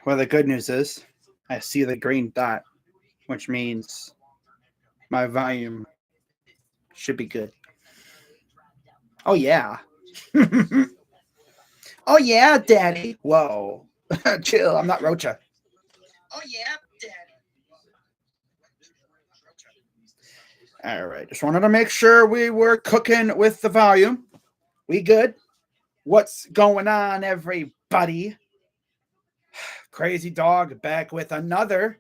Well, the good news is I see the green dot, which means my volume should be good. Oh, yeah. Oh, yeah, Daddy. Whoa. Chill. I'm not Rocha. Oh, yeah, Daddy. All right. Just wanted to make sure we were cooking with the volume. We good? What's going on, everybody? Crazy Dog back with another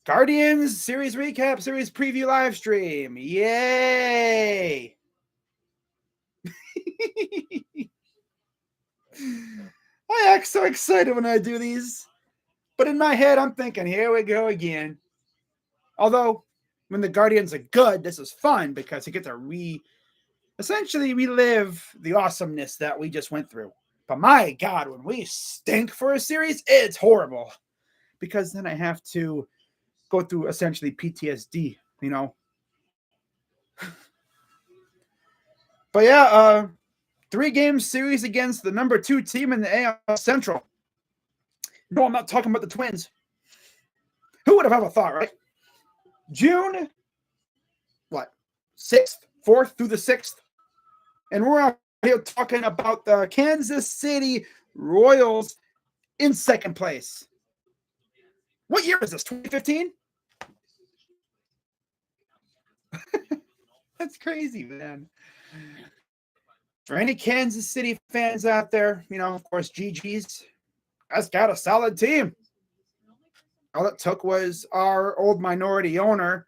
Guardians series recap, series preview live stream. Yay! I act so excited when I do these. But in my head, I'm thinking, here we go again. Although, when the Guardians are good, this is fun because you get to essentially relive the awesomeness that we just went through. But my God, when we stink for a series, it's horrible. Because then I have to go through essentially PTSD, you know. But yeah, 3-game series against the number 2 team in the AL Central. No, I'm not talking about the Twins. Who would have ever thought, right? June, 6th, 4th through the 6th. And we're out here talking about the Kansas City Royals in second place. What year is this? 2015? That's crazy, man. For any Kansas City fans out there, you know, of course, GG's has got a solid team. All it took was our old minority owner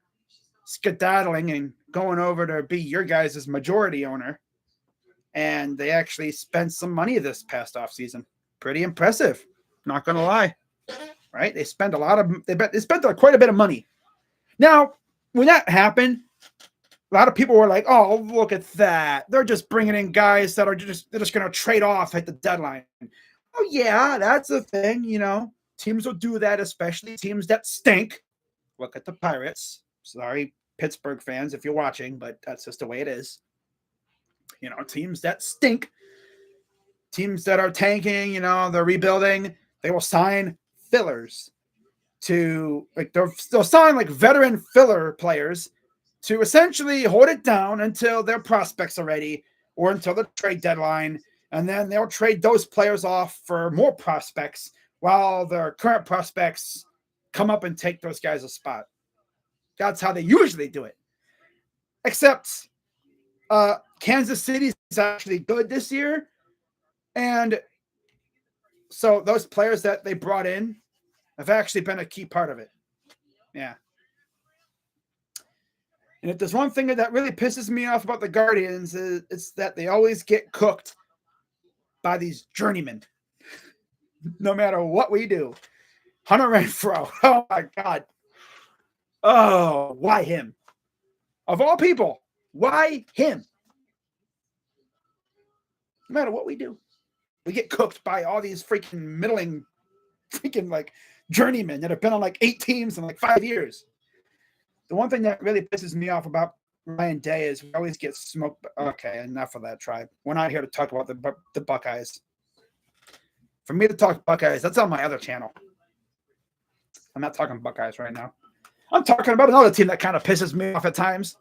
skedaddling and going over to be your guys' majority owner. And they actually spent some money this past offseason. Pretty impressive. Not going to lie. Right? They spent they spent quite a bit of money. Now, when that happened, a lot of people were like, oh, look at that. They're just bringing in guys that are they're just going to trade off at the deadline. Oh, yeah, that's a thing, you know. Teams will do that, especially teams that stink. Look at the Pirates. Sorry, Pittsburgh fans, if you're watching, but that's just the way it is. You know, teams that stink, teams that are tanking, you know, they're rebuilding, they will sign fillers to, like, they'll sign, like, veteran filler players to essentially hold it down until their prospects are ready or until the trade deadline. And then they'll trade those players off for more prospects while their current prospects come up and take those guys a spot. That's how they usually do it. Except Kansas City is actually good this year. And so those players that they brought in have actually been a key part of it. Yeah. And if there's one thing that really pisses me off about the Guardians, it's that they always get cooked by these journeymen. No matter what we do. Hunter Renfroe. Oh, my God. Oh, why him? Of all people, why him? No matter what we do, we get cooked by all these freaking middling, freaking, like, journeymen that have been on, like, 8 teams in, like, 5 years. The one thing that really pisses me off about Ryan Day is we always get smoked. Okay, enough of that, Tribe. We're not here to talk about the Buckeyes. For me to talk Buckeyes, that's on my other channel. I'm not talking Buckeyes right now. I'm talking about another team that kind of pisses me off at times,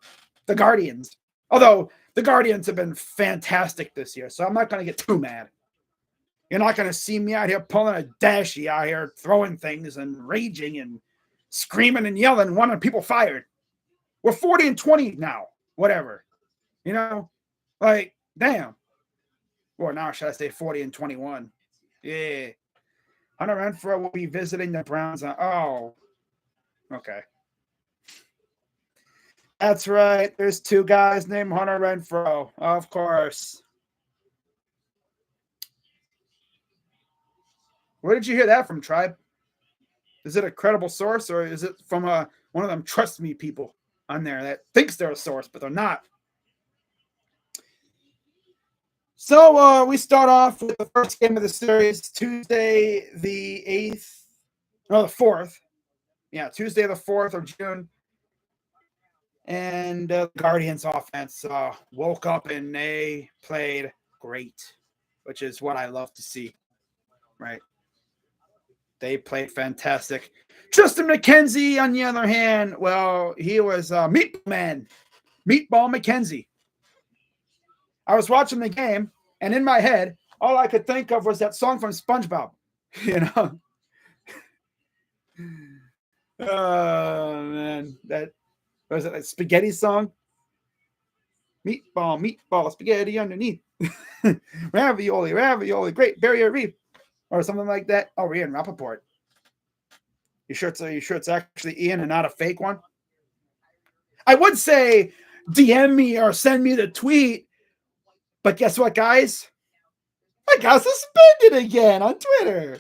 the Guardians. Although the Guardians have been fantastic this year, so I'm not going to get too mad. You're not going to see me out here pulling a dashie out here, throwing things and raging and screaming and yelling, wanting people fired. We're 40-20 now. Whatever. You know? Like, damn. Or now should I say 40-21? Yeah. Hunter Renfroe will be visiting the Browns. Oh. Okay. That's right. There's 2 guys named Hunter Renfroe. Of course. Where did you hear that from, Tribe? Is it a credible source, or is it from one of them trust me people on there that thinks they're a source, but they're not? So we start off with the first game of the series, Tuesday the 8th. No, the 4th. Yeah, Tuesday the 4th of June. And the Guardians offense woke up and they played great, which is what I love to see, right? They played fantastic. Tristan McKenzie, on the other hand, well, he was Meatball Man, Meatball McKenzie. I was watching the game, and in my head, all I could think of was that song from SpongeBob. You know? Oh, man. That was it, like spaghetti song? Meatball, meatball, spaghetti underneath. Ravioli, ravioli, great barrier reef. Or something like that. Oh, we're Ian Rappaport. You sure it's actually Ian and not a fake one? I would say DM me or send me the tweet, but guess what, guys? I got suspended again on Twitter.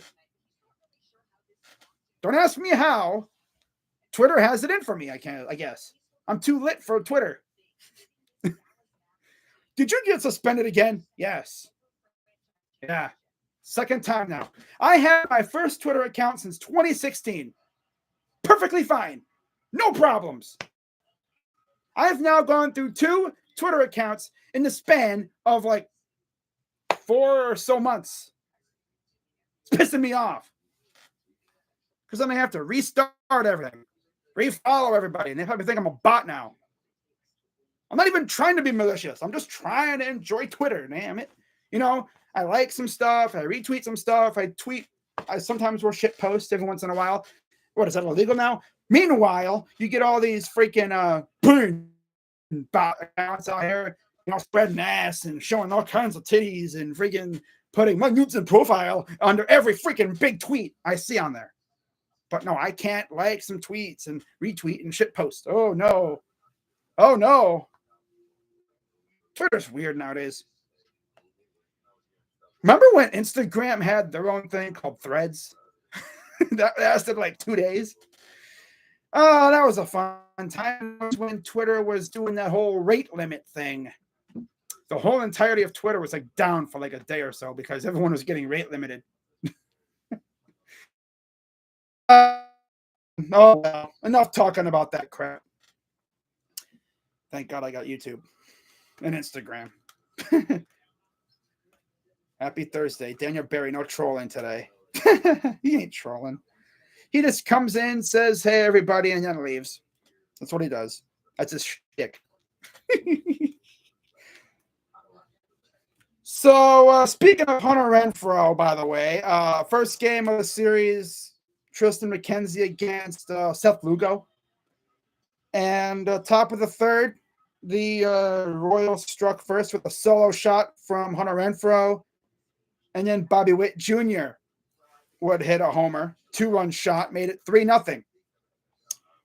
Don't ask me how. Twitter has it in for me, I guess. I'm too lit for Twitter. Did you get suspended again? Yes. Yeah. Second time now. I had my first Twitter account since 2016. Perfectly fine. No problems. I have now gone through 2 Twitter accounts in the span of like 4 or so months. It's pissing me off. Because then I have to restart everything. Refollow everybody. And they probably think I'm a bot now. I'm not even trying to be malicious. I'm just trying to enjoy Twitter. Damn it. You know, I like some stuff. I retweet some stuff. I tweet. I sometimes will shit post every once in a while. What, is that illegal now? Meanwhile, you get all these freaking bot accounts out here, you know, spreading ass and showing all kinds of titties and freaking putting my nudes in profile under every freaking big tweet I see on there. But no, I can't like some tweets and retweet and shit post. Oh no. Oh no. Twitter's weird nowadays. Remember when Instagram had their own thing called Threads? That lasted like 2 days. Oh, that was a fun time. It was when Twitter was doing that whole rate limit thing. The whole entirety of Twitter was like down for like a day or so because everyone was getting rate limited. Oh, well, enough talking about that crap. Thank God I got YouTube and Instagram. Happy Thursday. Daniel Berry, no trolling today. He ain't trolling. He just comes in, says, hey, everybody, and then leaves. That's what he does. That's his shtick. So, speaking of Hunter Renfroe, by the way, first game of the series, Tristan McKenzie against Seth Lugo. And top of the third, the Royals struck first with a solo shot from Hunter Renfroe. And then Bobby Witt Jr. would hit a homer. 2-run shot, made it 3-0.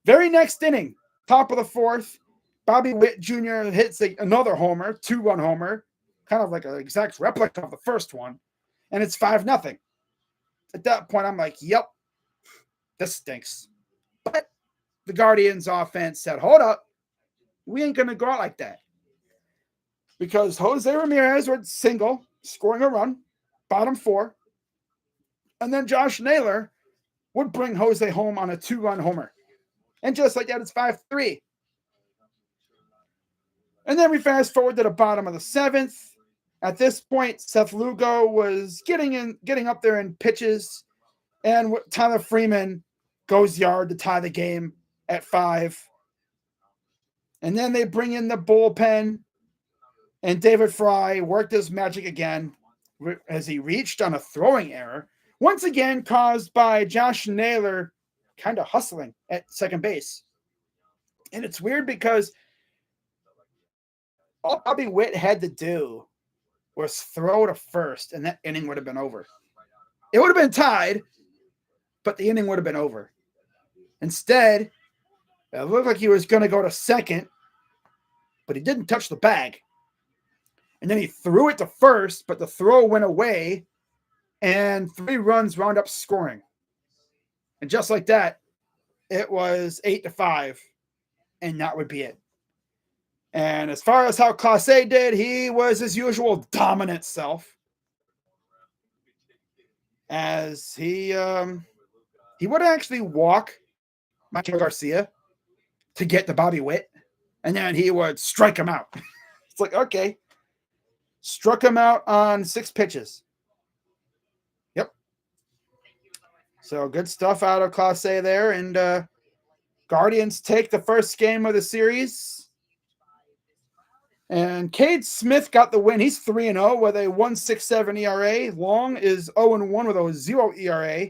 Very next inning, top of the fourth, Bobby Witt Jr. hits another homer, 2-run homer, kind of like an exact replica of the first one, and it's 5-0. At that point, I'm like, yep, this stinks. But the Guardians offense said, hold up, we ain't going to go out like that. Because Jose Ramirez would single, scoring a run, bottom 4, and then Josh Naylor would bring Jose home on a 2-run homer. And just like that, it's 5-3. And then we fast forward to the bottom of the 7th. At this point, Seth Lugo was getting up there in pitches, and Tyler Freeman goes yard to tie the game at 5. And then they bring in the bullpen, and David Fry worked his magic again as he reached on a throwing error, once again caused by Josh Naylor kind of hustling at second base. And it's weird because all Bobby Witt had to do was throw to first, and that inning would have been over. It would have been tied, but the inning would have been over. Instead, it looked like he was going to go to second, but he didn't touch the bag. And then he threw it to first, but the throw went away, and 3 runs wound up scoring. And just like that, it was 8-5, and that would be it. And as far as how Clase did, he was his usual dominant self. As he would actually walk Michael Garcia to get to Bobby Witt. and then he would strike him out. It's like, okay. Struck him out on 6 pitches. Yep. So good stuff out of Class A there. And Guardians take the first game of the series. And Cade Smith got the win. He's 3-0 with a 1.67 ERA. Long is 0-1 with a 0 ERA.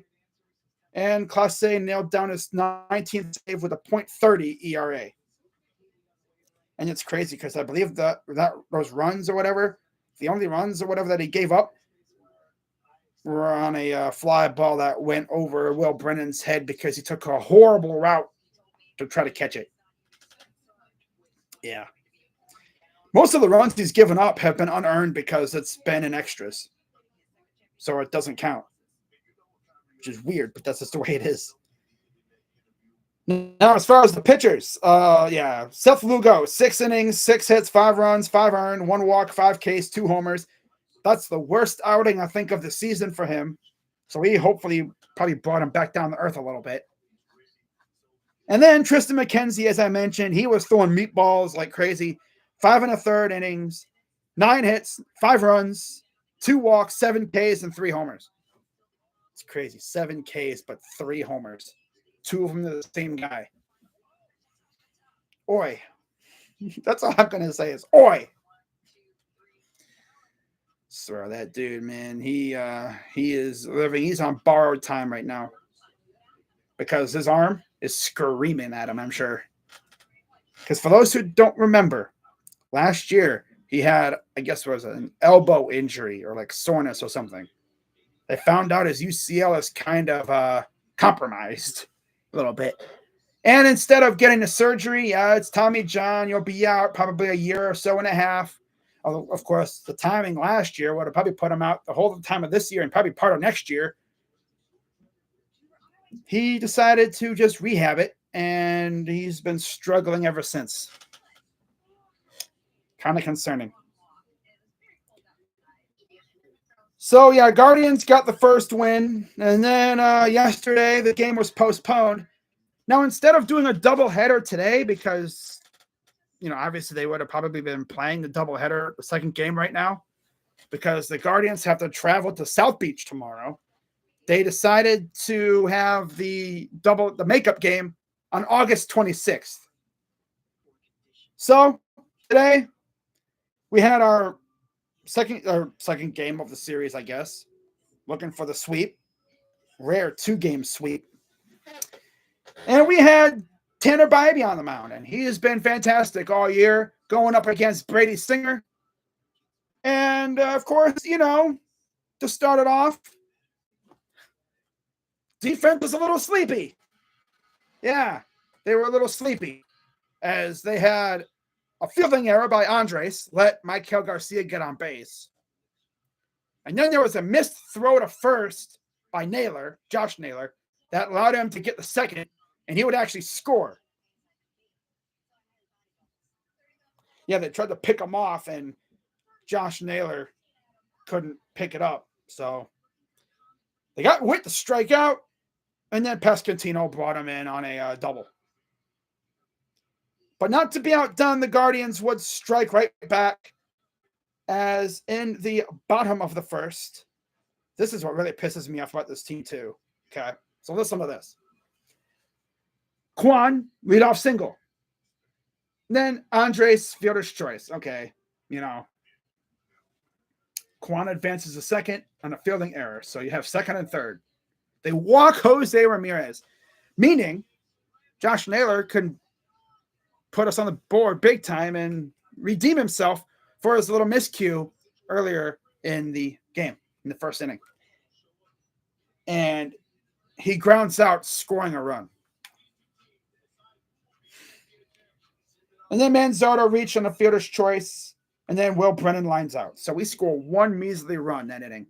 And Class A nailed down his 19th save with a .30 ERA. And it's crazy because I believe that those runs or whatever, the only runs or whatever that he gave up were on a fly ball that went over Will Brennan's head because he took a horrible route to try to catch it. Yeah. Most of the runs he's given up have been unearned because it's been in extras. So it doesn't count. Which is weird, but that's just the way it is. Now, as far as the pitchers, Seth Lugo, 6 innings, 6 hits, 5 runs, 5 earned, 1 walk, 5 Ks, 2 homers. That's the worst outing, I think, of the season for him. So he hopefully probably brought him back down to earth a little bit. And then Tristan McKenzie, as I mentioned, he was throwing meatballs like crazy. 5 1/3 innings, 9 hits, 5 runs, 2 walks, 7 Ks, and 3 homers. It's crazy. 7 Ks, but 3 homers. 2 of them to the same guy. Oi. That's all I'm going to say is oi. Swear that dude, man. He is living. He's on borrowed time right now because his arm is screaming at him, I'm sure. Because for those who don't remember, last year he had, I guess it was an elbow injury or like soreness or something. They found out his UCL is kind of compromised a little bit. And instead of getting the surgery, it's Tommy John. You'll be out probably a year or so and a half. Of course, the timing last year would have probably put him out the whole time of this year and probably part of next year. He decided to just rehab it, and he's been struggling ever since. Kind of concerning. So, yeah, Guardians got the first win, and then yesterday the game was postponed. Now, instead of doing a doubleheader today, because, obviously they would have probably been playing the doubleheader, the second game right now, because the Guardians have to travel to South Beach tomorrow. They decided to have the makeup game on August 26th. So today we had our second game of the series, I guess, looking for the sweep, rare 2-game sweep. And we had Tanner Bybee on the mound, and he has been fantastic all year, going up against Brady Singer. And, of course, to start it off, defense was a little sleepy. Yeah, they were a little sleepy, as they had a fielding error by Andres, let Michael Garcia get on base. And then there was a missed throw to first by Josh Naylor, that allowed him to get the second, and he would actually score. Yeah, they tried to pick him off, and Josh Naylor couldn't pick it up. So they got Witt to strike out, and then Pescatino brought him in on a double. But not to be outdone, the Guardians would strike right back, as in the bottom of the first. This is what really pisses me off about this team too. Okay, so listen to this. Kwan, leadoff single. Then Andres, fielder's choice. Okay, Kwan advances a second on a fielding error. So you have second and third. They walk Jose Ramirez, meaning Josh Naylor can put us on the board big time and redeem himself for his little miscue earlier in the game, in the first inning. And he grounds out, scoring a run. And then Manzardo reached on a fielder's choice, and then Will Brennan lines out. So we score 1 measly run that inning.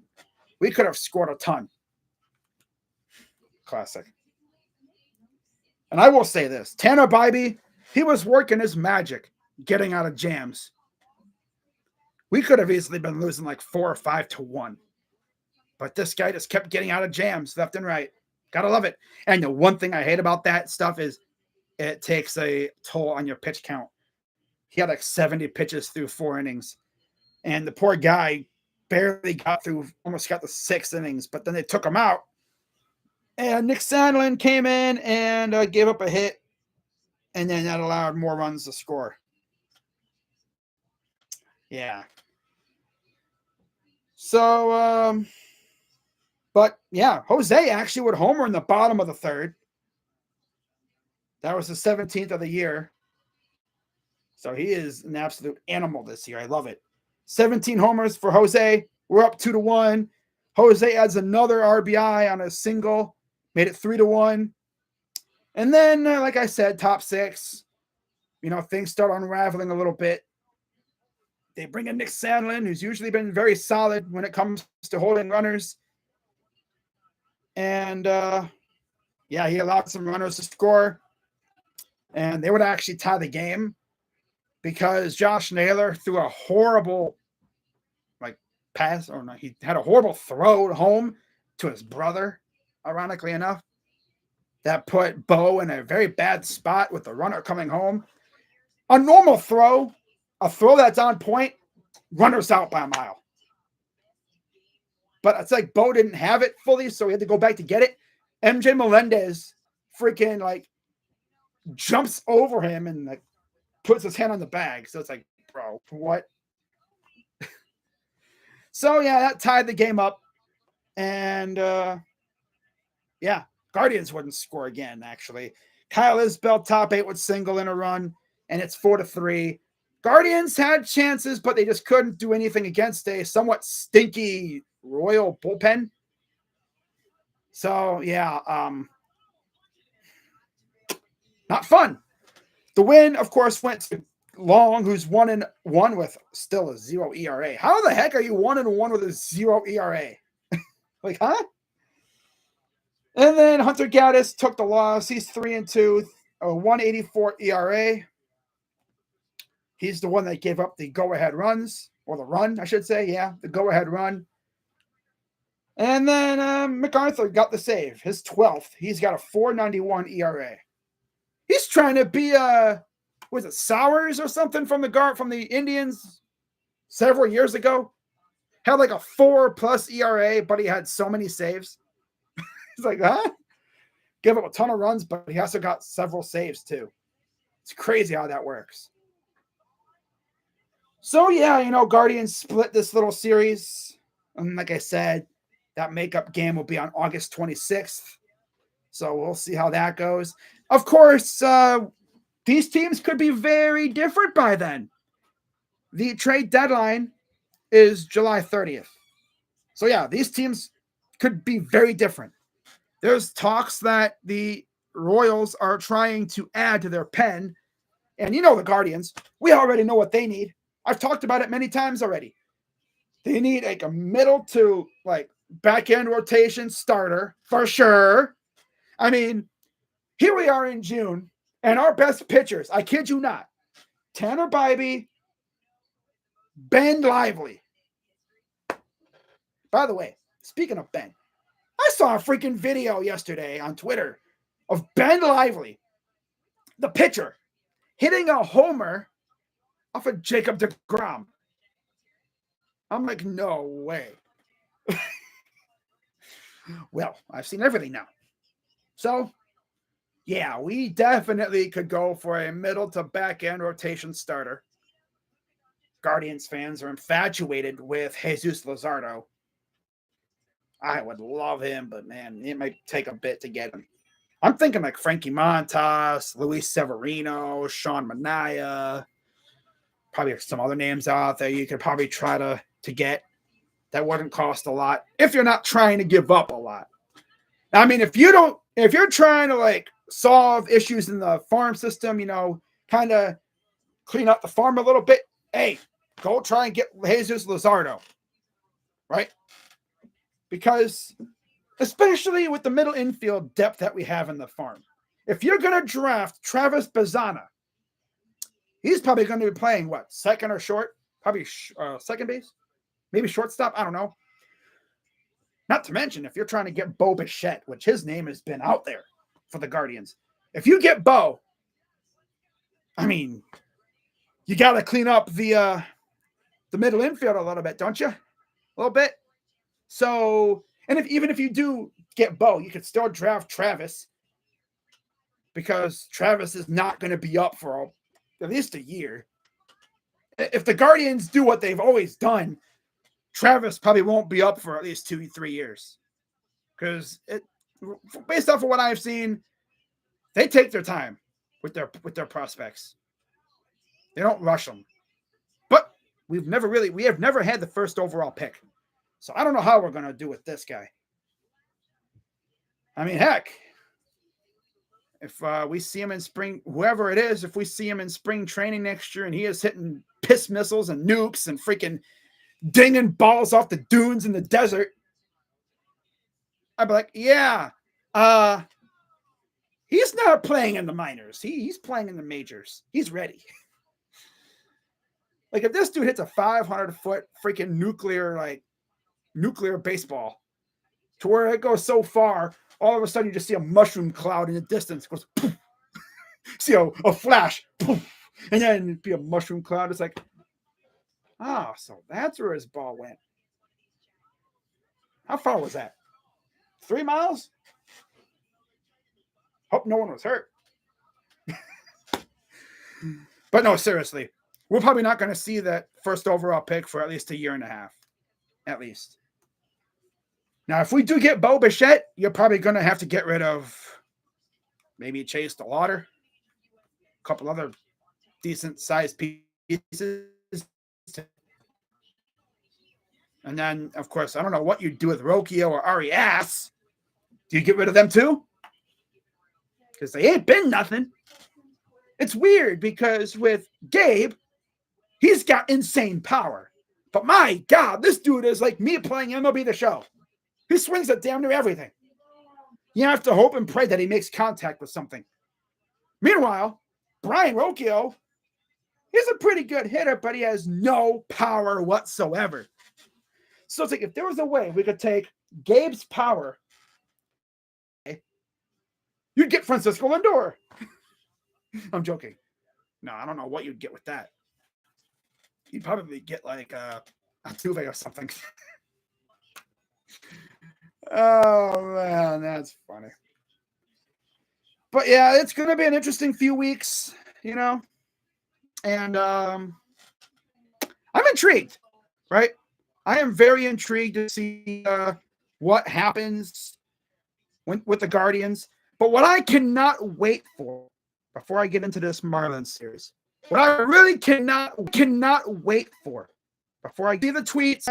We could have scored a ton. Classic. And I will say this, Tanner Bybee, he was working his magic, getting out of jams. We could have easily been losing like 4 or 5-1. But this guy just kept getting out of jams left and right. Gotta love it. And the one thing I hate about that stuff is it takes a toll on your pitch count. he had like 70 pitches through 4 innings. And the poor guy barely got through, almost got the 6 innings, but then they took him out. And Nick Sandlin came in and gave up a hit, and then that allowed more runs to score. Yeah. So, but yeah, Jose actually would homer in the bottom of the 3rd. That was the 17th of the year. So he is an absolute animal this year. I love it. 17 homers for Jose. We're up 2-1. Jose adds another RBI on a single, made it 3-1. And then, like I said, top 6, things start unraveling a little bit. They bring in Nick Sandlin, who's usually been very solid when it comes to holding runners. And, yeah, he allowed some runners to score. And they would actually tie the game because Josh Naylor threw a horrible pass, or no, he had a horrible throw home to his brother, ironically enough. That put Bo in a very bad spot with the runner coming home. A normal throw, a throw that's on point, runner's out by a mile. But it's like Bo didn't have it fully, so he had to go back to get it. MJ Melendez freaking jumps over him and puts his hand on the bag. So it's like, bro, what? So yeah, that tied the game up. And yeah, Guardians wouldn't score again, actually. Kyle Isbell, top 8 with single in a run, and it's 4-3. Guardians had chances, but they just couldn't do anything against a somewhat stinky Royal bullpen. So yeah, not fun. The win, of course, went to Long, who's 1-1 with still a 0 ERA. How the heck are you 1-1 with a 0 ERA? Huh? And then Hunter Gaddis took the loss. He's 3-2, a 1.84 ERA. He's the one that gave up the go-ahead runs, or the run, I should say. Yeah, the go-ahead run. And then MacArthur got the save, his 12th. He's got a 4.91 ERA. He's trying to be was it Sowers or something from the Indians several years ago? Had like a 4+ ERA, but he had so many saves. He's like, huh? Give up a ton of runs, but he also got several saves too. It's crazy how that works. So yeah, Guardians split this little series. And like I said, that makeup game will be on August 26th. So we'll see how that goes. Of course, these teams could be very different by then. The trade deadline is July 30th. So yeah, these teams could be very different. There's talks that the Royals are trying to add to their pen. And the Guardians, we already know what they need. I've talked about it many times already. They need a middle to back end rotation starter for sure. I mean, here we are in June, and our best pitchers, I kid you not, Tanner Bybee, Ben Lively. By the way, speaking of Ben, I saw a freaking video yesterday on Twitter of Ben Lively, the pitcher, hitting a homer off of Jacob deGrom. I'm like, no way. Well, I've seen everything now. So, yeah, we definitely could go for a middle to back end rotation starter. Guardians fans are infatuated with Jesus Luzardo. I would love him, but man, it might take a bit to get him. I'm thinking like Frankie Montas, Luis Severino, Sean Manaea, probably some other names out there you could probably try to get. That wouldn't cost a lot if you're not trying to give up a lot. I mean, if you're trying to solve issues in the farm system, kind of clean up the farm a little bit, hey, go try and get Jesus Luzardo, right? Because especially with the middle infield depth that we have in the farm, if you're going to draft Travis Bazzana, he's probably going to be playing second or short, probably second base, maybe shortstop. I don't know. Not to mention, if you're trying to get Bo Bichette, which his name has been out there for the Guardians, if you get Bo, I mean, you got to clean up the middle infield a little bit, don't you? A little bit. So, and even if you do get Bo, you could still draft Travis because Travis is not going to be up for at least a year. If the Guardians do what they've always done, Travis probably won't be up for at least 2-3 years because based off of what I've seen, they take their time with their prospects. They don't rush them. But we have never had the first overall pick. So I don't know how we're going to do with this guy. I mean, heck, if we see him in spring, whoever it is, if we see him in spring training next year and he is hitting piss missiles and nukes and freaking dinging balls off the dunes in the desert, I'd be like, yeah, he's not playing in the minors. He's playing in the majors. He's ready. Like if this dude hits a 500-foot freaking nuclear baseball to where it goes so far, all of a sudden you just see a mushroom cloud in the distance. It goes poof. See a flash, poof, and then it'd be a mushroom cloud. It's like, so that's where his ball went. How far was that? 3 miles? Hope no one was hurt. But no, seriously, we're probably not going to see that first overall pick for at least a year and a half. At least. Now, if we do get Bo Bichette, you're probably going to have to get rid of maybe Chase DeLauder, a couple other decent-sized pieces. And then, of course, I don't know what you'd do with Rocchio or Arias. Do you get rid of them too? Because they ain't been nothing. It's weird because with Gabe, he's got insane power. But my God, this dude is like me playing MLB The Show. He swings at damn near everything. You have to hope and pray that he makes contact with something. Meanwhile, Brian Rocchio, he's a pretty good hitter, but he has no power whatsoever. So it's like if there was a way we could take Gabe's power, you'd get Francisco Lindor. I'm joking. No, I don't know what you'd get with that. You'd probably get like Altuve or something. Oh, man, that's funny. But yeah, it's going to be an interesting few weeks, you know. And I'm intrigued, right? I am very intrigued to see what happens with the Guardians. But what I cannot wait for, before I get into this Marlins series, what I really cannot wait for, before I see the tweets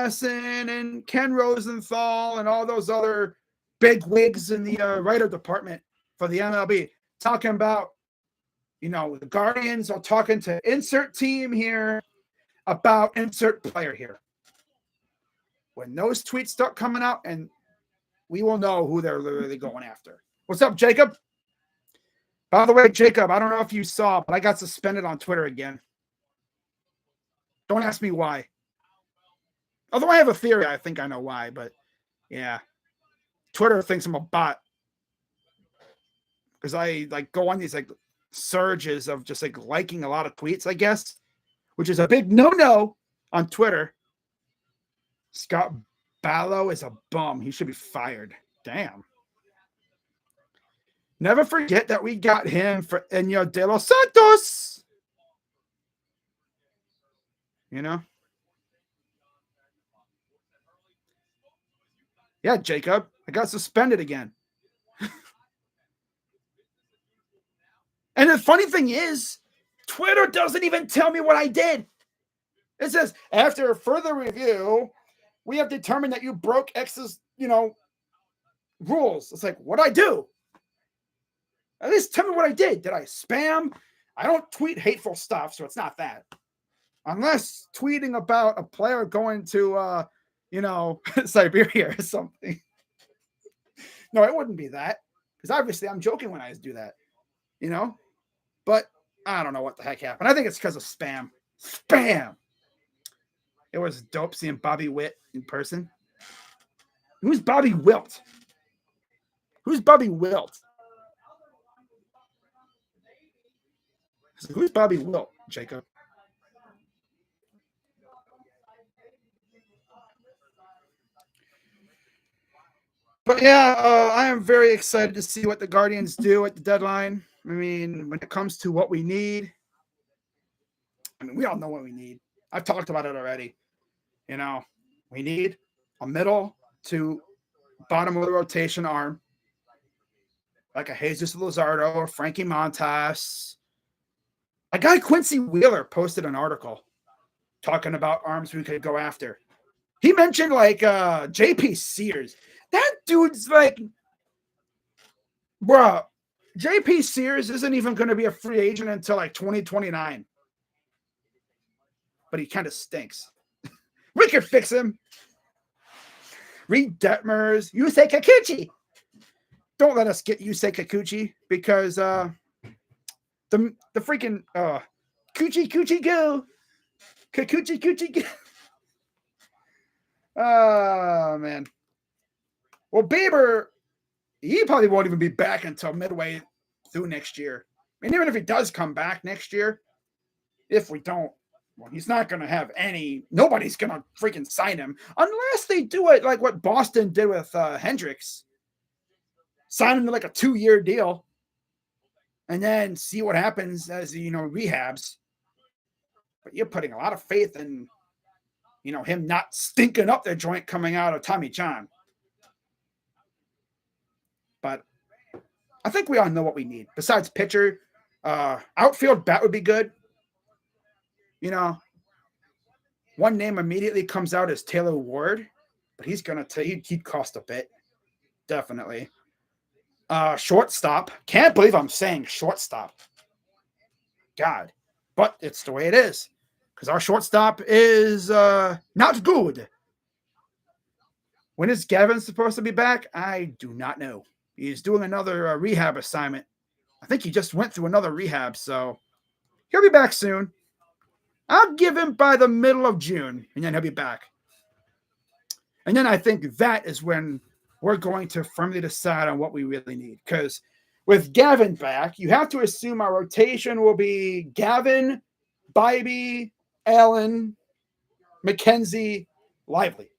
and Ken Rosenthal and all those other big wigs in the writer department for the MLB talking about, the Guardians are talking to insert team here about insert player here. When those tweets start coming out, and we will know who they're literally going after. What's up, Jacob? By the way, Jacob, I don't know if you saw, but I got suspended on Twitter again. Don't ask me why. Although I have a theory, I think I know why, but yeah. Twitter thinks I'm a bot. Because I go on these surges of just liking a lot of tweets, I guess, which is a big no-no on Twitter. Scott Ballo is a bum. He should be fired. Damn. Never forget that we got him for Enyel De Los Santos. Yeah, Jacob. I got suspended again. And the funny thing is, Twitter doesn't even tell me what I did. It says, after further review, we have determined that you broke X's, rules. It's like, what'd I do? At least tell me what I did. Did I spam? I don't tweet hateful stuff, so it's not that. Unless tweeting about a player going to, Siberia or something. No, it wouldn't be that. Because obviously I'm joking when I do that. But I don't know what the heck happened. I think it's because of spam. Spam! It was dope seeing Bobby Witt in person. Who's Bobby Wilt? Who's Bobby Wilt? Who's Bobby Wilt, Jacob? But yeah, I am very excited to see what the Guardians do at the deadline. I mean, when it comes to what we need, I mean, we all know what we need. I've talked about it already. You know, we need a middle to bottom of the rotation arm, like a Jesus Luzardo or Frankie Montas. A guy Quincy Wheeler posted an article talking about arms we could go after. He mentioned like JP Sears. That dude's like, bruh, JP Sears isn't even going to be a free agent until like 2029. But he kind of stinks. We could fix him. Reed Detmers, Yusei Kikuchi. Don't let us get Yusei Kikuchi because the freaking Coochie go. Kikuchi go. Oh man. Well, Bieber, he probably won't even be back until midway through next year. I mean, even if he does come back next year, if we don't, well, he's not going to have any. Nobody's going to freaking sign him unless they do it like what Boston did with Hendricks. Sign him to like a 2-year deal and then see what happens as rehabs. But you're putting a lot of faith in him not stinking up the joint coming out of Tommy John. But I think we all know what we need. Besides pitcher, outfield bat would be good. One name immediately comes out as Taylor Ward, but he's gonna he'd cost a bit, definitely. Shortstop. Can't believe I'm saying shortstop. God, but it's the way it is because our shortstop is not good. When is Gavin supposed to be back? I do not know. He's doing another rehab assignment. I think he just went through another rehab, so he'll be back soon. I'll give him by the middle of June, and then he'll be back. And then I think that is when we're going to firmly decide on what we really need. Because with Gavin back, you have to assume our rotation will be Gavin, Bybee, Allen, McKenzie, Lively.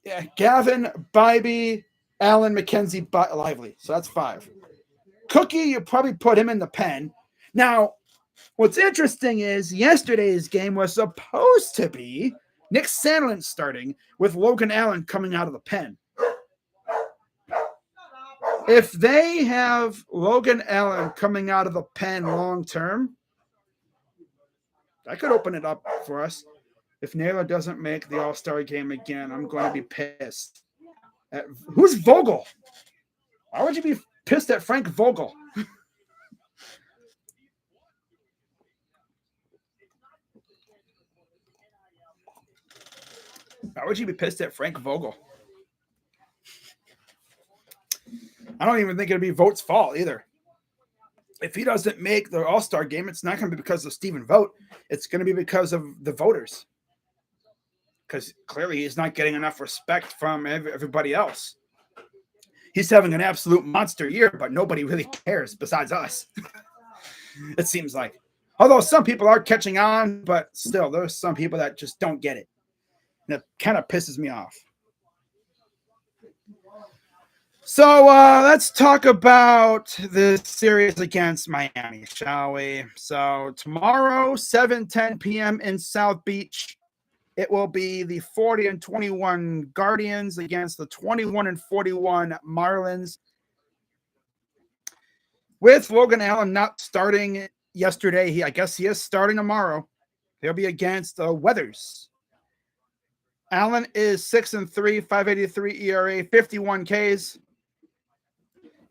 Yeah, Gavin, Bybee, Allen, McKenzie, Lively. So that's 5. Cookie, you probably put him in the pen. Now, what's interesting is yesterday's game was supposed to be Nick Sandlin starting with Logan Allen coming out of the pen. If they have Logan Allen coming out of the pen long term, that could open it up for us. If Naylor doesn't make the All-Star game again, I'm going to be pissed. Who's Vogel? Why would you be pissed at Frank Vogel? Why would you be pissed at Frank Vogel? I don't even think it'd be Vogt's fault either. If he doesn't make the All-Star game, it's not going to be because of Stephen Vogt. It's going to be because of the voters. Because clearly he's not getting enough respect from everybody else. He's having an absolute monster year, but nobody really cares besides us. It seems like. Although some people are catching on, but still, there's some people that just don't get it. And it kind of pisses me off. So let's talk about the series against Miami, shall we? So tomorrow, 7:10 p.m. in South Beach, it will be the 40-21 Guardians against the 21-41 Marlins. With Logan Allen not starting yesterday, I guess he is starting tomorrow. He'll be against Weathers. Allen is 6-3, 5.83 ERA, 51 Ks.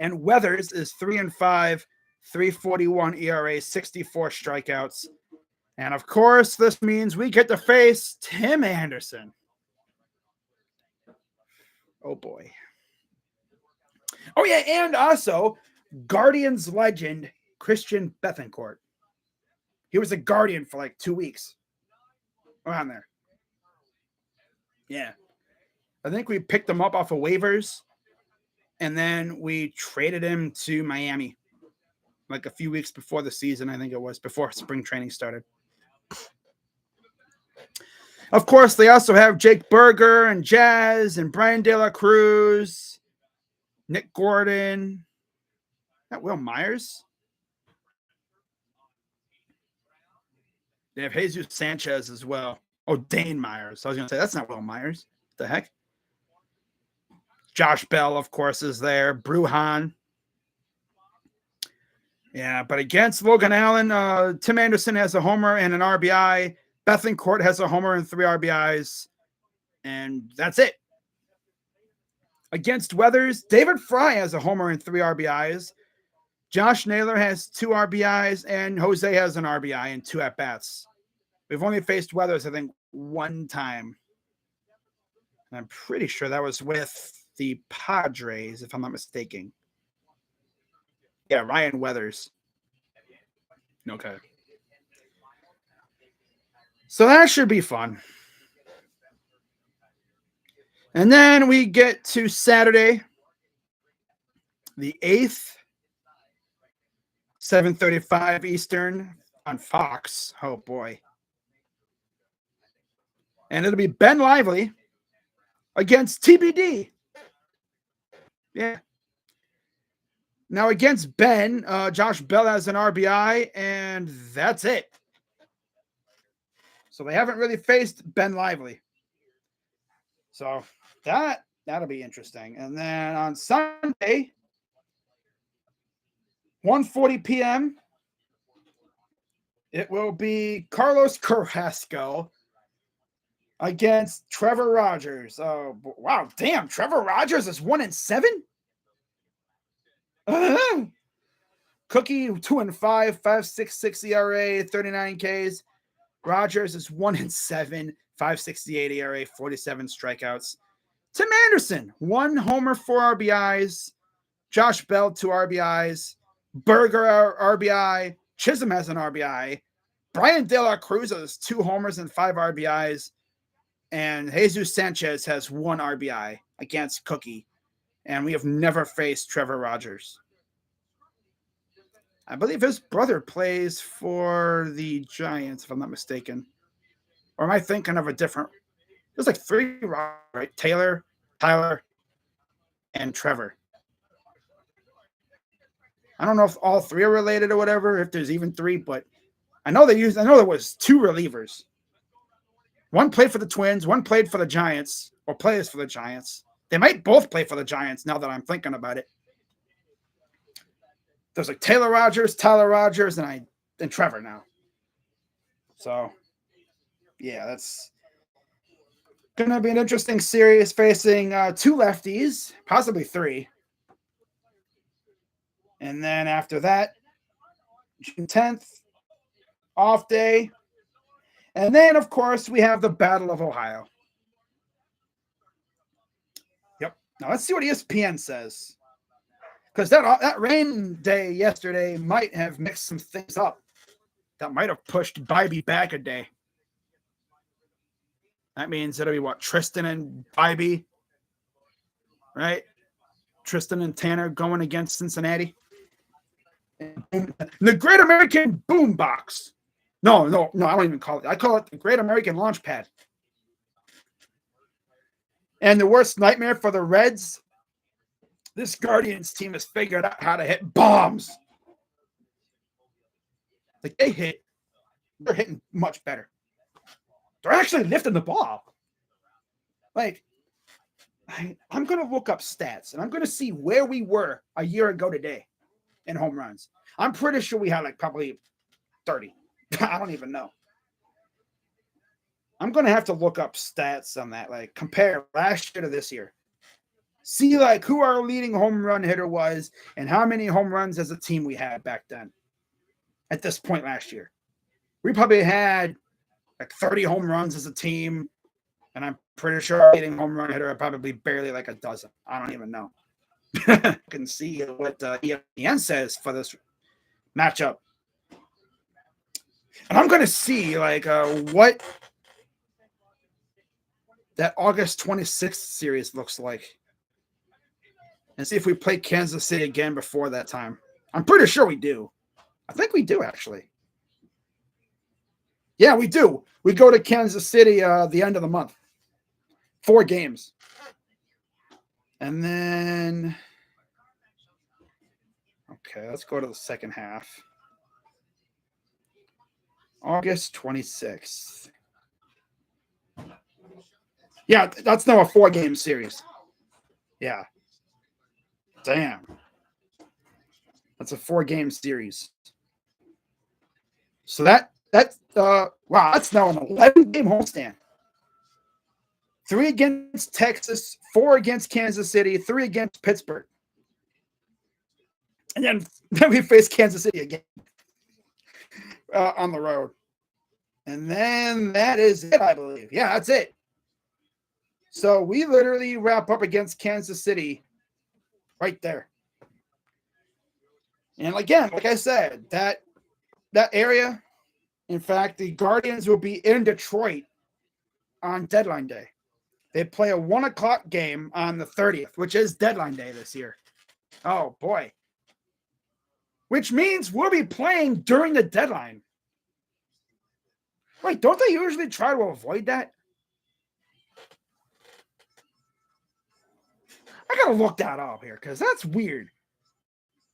And Weathers is 3-5, 3.41 ERA, 64 strikeouts. And of course, this means we get to face Tim Anderson. Oh boy. Oh yeah, and also Guardians legend Christian Bethancourt. He was a Guardian for like 2 weeks. Around there. Yeah. I think we picked him up off of waivers. And then we traded him to Miami like a few weeks before the season, I think it was, before spring training started. Of course, they also have Jake Berger and Jazz and Brian De La Cruz, Nick Gordon. That Will Myers. They have Jesus Sanchez as well. Oh, Dane Myers. I was going to say, that's not Will Myers. What the heck? Josh Bell, of course, is there. Bruhan. Yeah, but against Logan Allen, Tim Anderson has a homer and an RBI. Bethencourt has a homer and 3 RBIs. And that's it. Against Weathers, David Fry has a homer and 3 RBIs. Josh Naylor has 2 RBIs, and Jose has an RBI and 2 at-bats. We've only faced Weathers, I think, 1 time. And I'm pretty sure that was with the Padres, if I'm not mistaken. Yeah, Ryan Weathers. Okay. So that should be fun. And then we get to Saturday, the 8th, 7:35 Eastern on Fox. Oh, boy. And it'll be Ben Lively against TBD. Yeah. Now, against Ben, Josh Bell has an RBI, and that's it. So they haven't really faced Ben Lively. So that'll be interesting. And then on Sunday, 1:40 p.m., it will be Carlos Carrasco against Trevor Rogers. Oh, wow. Damn, Trevor Rogers is 1-7? Cookie 2-5, 5.66 ERA, 39 Ks. Rogers is 1-7, 5.68 ERA, 47 strikeouts. Tim Anderson, 1 homer, 4 RBIs. Josh Bell, 2 RBIs. Berger, RBI. Chisholm has an RBI. Brian De La Cruz has 2 homers and 5 RBIs. And Jesus Sanchez has 1 RBI against Cookie. And we have never faced Trevor Rogers. I believe his brother plays for the Giants, if I'm not mistaken. Or am I thinking of a different? There's like 3, right? Taylor, Tyler, and Trevor. I don't know if all 3 are related or whatever, if there's even 3, but I know there was 2 relievers. One played for the Twins, one played for the Giants, or plays for the Giants. They might both play for the Giants now that I'm thinking about it. There's like Taylor Rogers, Tyler Rogers, and Trevor now. So, yeah, that's going to be an interesting series facing 2 lefties, possibly 3. And then after that, June 10th, off day. And then, of course, we have the Battle of Ohio. Yep. Now, let's see what ESPN says. Because that rain day yesterday might have mixed some things up. That might have pushed Bybee back a day. That means it'll be what? Tristan and Bybee, right? Tristan and Tanner going against Cincinnati. The Great American Boombox. No, I don't even call it. I call it the Great American Launchpad. And the worst nightmare for the Reds, this Guardians team has figured out how to hit bombs. Like they're hitting much better. They're actually lifting the ball. Like, I'm going to look up stats, and I'm going to see where we were a year ago today in home runs. I'm pretty sure we had like probably 30. I don't even know. I'm going to have to look up stats on that, like compare last year to this year. See like who our leading home run hitter was and how many home runs as a team we had back then at this point last year. We probably had like 30 home runs as a team, and I'm pretty sure our leading home run hitter are probably barely like a dozen. I don't even know. I can see what ESPN says for this matchup. And I'm going to see like what that August 26th series looks like. And see if we play Kansas City again before that time. I'm pretty sure we do. I think we do, actually. Yeah, we do. We go to Kansas City the end of the month. 4 games. And then, okay, let's go to the second half. August 26th. Yeah, that's now a 4-game series. Yeah. Damn. That's a 4-game series. So wow, that's now an 11-game homestand. 3 against Texas, 4 against Kansas City, 3 against Pittsburgh. And then we face Kansas City again on the road. And then that is it, I believe. Yeah, that's it. So we literally wrap up against Kansas City right there. And again, like I said, that area, in fact, the Guardians will be in Detroit on deadline day. They play a 1:00 game on the 30th, which is deadline day this year. Oh, boy. Which means we'll be playing during the deadline. Wait, don't they usually try to avoid that? I gotta look that up here because that's weird.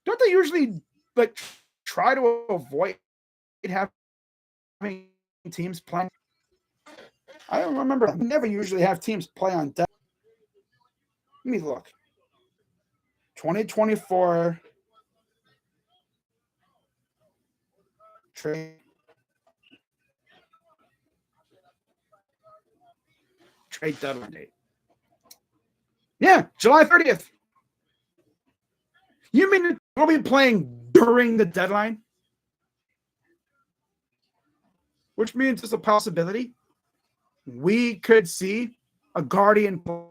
Don't they usually like try to avoid having teams playing? I don't remember. I never usually have teams play on deadline. Let me look. 2024 trade deadline date. Yeah, July 30th. You mean we'll be playing during the deadline? Which means it's a possibility. We could see a Guardian play.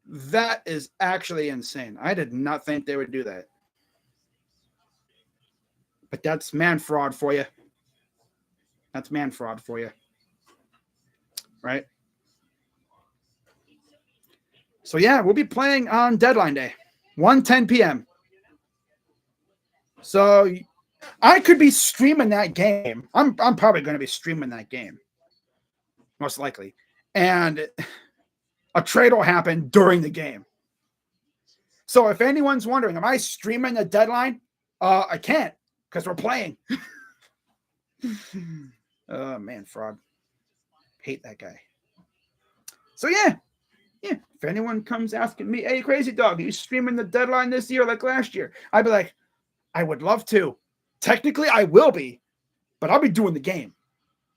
That is actually insane. I did not think they would do that. But that's man fraud for you. That's man fraud for you. Right? So yeah, we'll be playing on deadline day, 1:10 p.m. So I could be streaming that game. I'm probably going to be streaming that game, most likely. And a trade will happen during the game. So if anyone's wondering, am I streaming the deadline? I can't because we're playing. Oh, man, fraud. Hate that guy. So yeah. If anyone comes asking me, hey, Crazy Dog, are you streaming the deadline this year like last year? I'd be like, I would love to. Technically, I will be, but I'll be doing the game.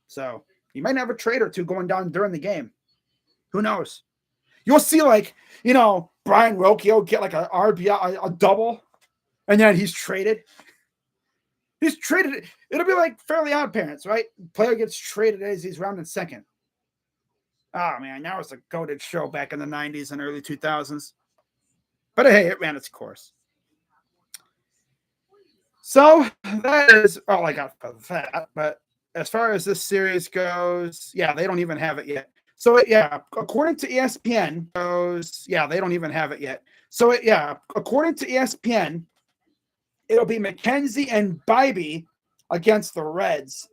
So you might have a trade or two going down during the game. Who knows? You'll see, like, Brian Rocchio get like a RBI, a double, and then he's traded. He's traded. It'll be like Fairly Odd Parents, right? Player gets traded as he's rounding second. Oh, man, that was a goated show back in the 90s and early 2000s. But hey, it ran its course. So that is all I got for that. But as far as this series goes, yeah, they don't even have it yet. So, yeah, according to ESPN, they don't even have it yet. So, according to ESPN, it'll be McKenzie and Bybee against the Reds.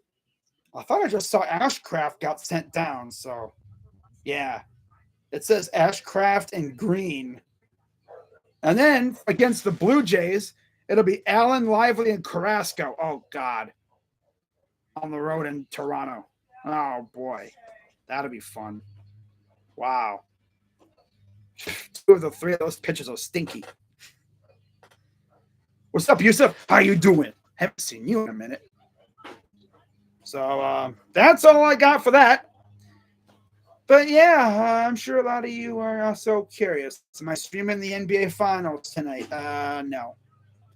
I thought I just saw Ashcraft got sent down. So, yeah, it says Ashcraft and Green. And then against the Blue Jays, it'll be Allen, Lively, and Carrasco. Oh, God. On the road in Toronto. Oh, boy. That'll be fun. Wow. 2 of the 3 of those pitches are stinky. What's up, Yusuf? How you doing? Haven't seen you in a minute. So that's all I got for that. But yeah, I'm sure a lot of you are also curious. Am I streaming the NBA Finals tonight? No.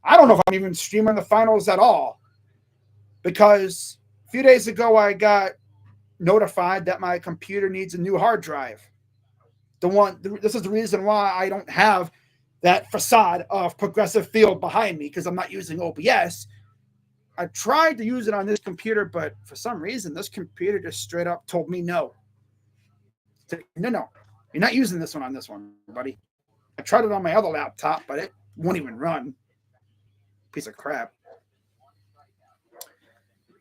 I don't know if I'm even streaming the finals at all. Because a few days ago, I got notified that my computer needs a new hard drive. This is the reason why I don't have that facade of Progressive Field behind me, because I'm not using OBS. I tried to use it on this computer, but for some reason, this computer just straight up told me no. No, you're not using this one on this one, buddy. I tried it on my other laptop, but it won't even run. piece of crap.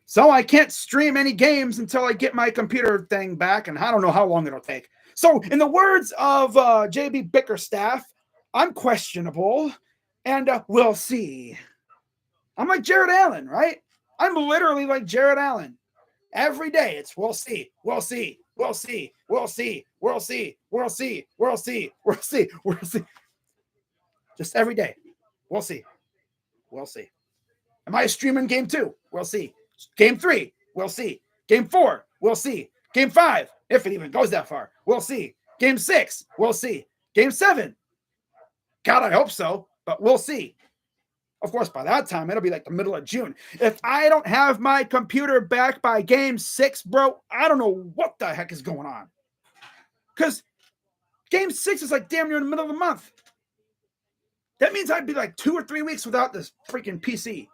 So I can't stream any games until I get my computer thing back, and I don't know how long it'll take. So, in the words of JB Bickerstaff, I'm questionable, and we'll see. I'm like Jared Allen, right? I'm literally like Jared Allen. Every day it's we'll see, we'll see, we'll see, we'll see, we'll see, we'll see, we'll see, we'll see, we'll see. Just every day. We'll see. We'll see. Am I streaming game 2? We'll see. Game 3, we'll see. Game 4, we'll see. Game 5, if it even goes that far, we'll see. Game 6, we'll see. Game 7, God, I hope so, but we'll see. Of course, by that time, it'll be like the middle of June. If I don't have my computer back by game 6, bro, I don't know what the heck is going on. Because game 6 is like damn near in the middle of the month. That means I'd be like 2 or 3 weeks without this freaking PC.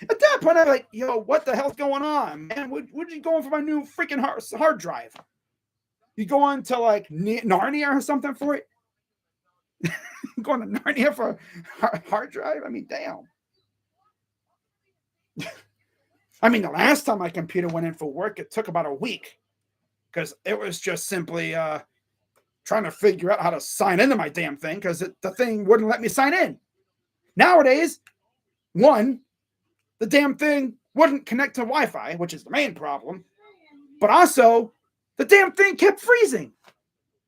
At that point, I'm like, yo, what the hell's going on, man? What you going for my new freaking hard drive? You go on to like Narnia or something for it? Going to Narnia for a hard drive? I mean, damn. I mean, the last time my computer went in for work, it took about a week because it was just simply trying to figure out how to sign into my damn thing because the thing wouldn't let me sign in. Nowadays, one, the damn thing wouldn't connect to Wi-Fi, which is the main problem, but also the damn thing kept freezing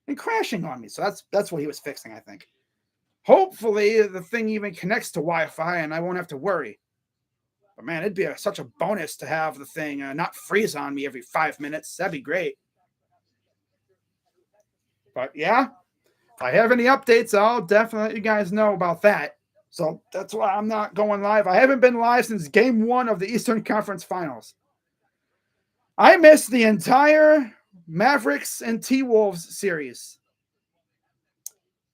and crashing on me. So that's what he was fixing, I think. Hopefully, the thing even connects to Wi-Fi and I won't have to worry. But man, it'd be such a bonus to have the thing not freeze on me every 5 minutes. That'd be great. But yeah, if I have any updates, I'll definitely let you guys know about that. So that's why I'm not going live. I haven't been live since game 1 of the Eastern Conference Finals. I missed the entire Mavericks and T-Wolves series.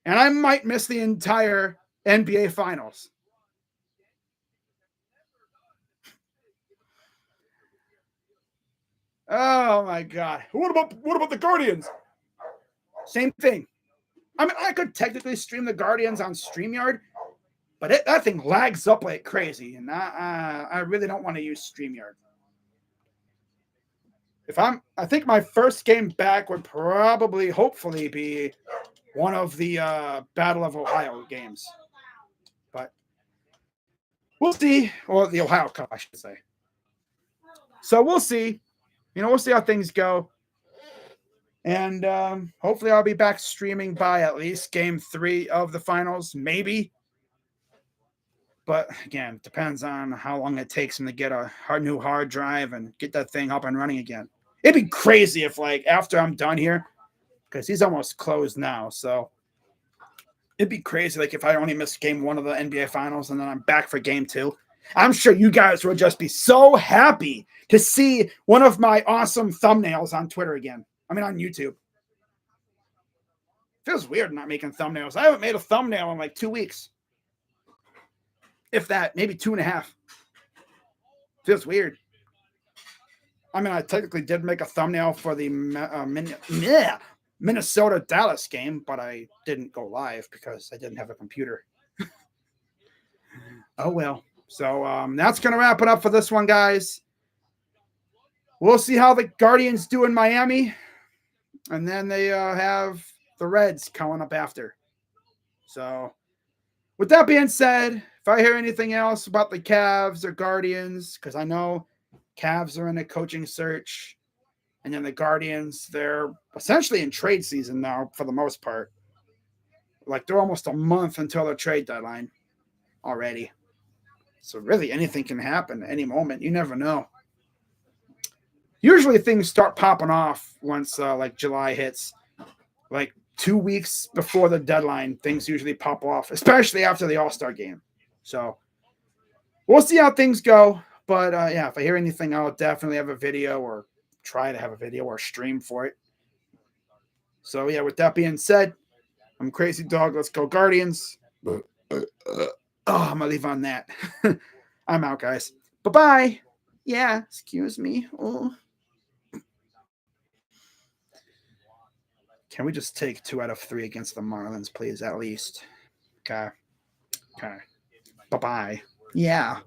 And I might miss the entire NBA Finals. Oh my God. What about the Guardians? Same thing. I mean, I could technically stream the Guardians on StreamYard, but that thing lags up like crazy, and I really don't want to use StreamYard. I think my first game back would probably, hopefully, be one of the Battle of Ohio games. But we'll see. Or the Ohio Cup, I should say. So we'll see. We'll see how things go. And hopefully I'll be back streaming by at least game 3 of the finals, maybe. But again, it depends on how long it takes him to get a new hard drive and get that thing up and running again. It'd be crazy if, like, after I'm done here, because he's almost closed now, so it'd be crazy, like, if I only missed game 1 of the NBA Finals and then I'm back for game 2. I'm sure you guys would just be so happy to see one of my awesome thumbnails on Twitter again. I mean, on YouTube. Feels weird not making thumbnails. I haven't made a thumbnail in like 2 weeks. If that, maybe 2.5. Feels weird. I mean, I technically did make a thumbnail for the Minnesota-Dallas game, but I didn't go live because I didn't have a computer. Oh, well. So that's going to wrap it up for this one, guys. We'll see how the Guardians do in Miami. And then they have the Reds coming up after. So with that being said, if I hear anything else about the Cavs or Guardians, because I know Cavs are in a coaching search, and then the Guardians, they're essentially in trade season now for the most part. Like, they're almost a month until the trade deadline already. So really anything can happen at any moment. You never know. Usually things start popping off once like July hits. Like 2 weeks before the deadline, things usually pop off, especially after the All-Star game. So we'll see how things go. But yeah, if I hear anything, I'll definitely have a video or try to have a video or stream for it. So yeah, with that being said, I'm Crazy Dog. Let's go Guardians. I'm going to leave on that. I'm out, guys. Bye-bye. Yeah, excuse me. Oh. Can we just take 2 out of 3 against the Marlins, please, at least? Okay. Okay. Bye-bye. Yeah.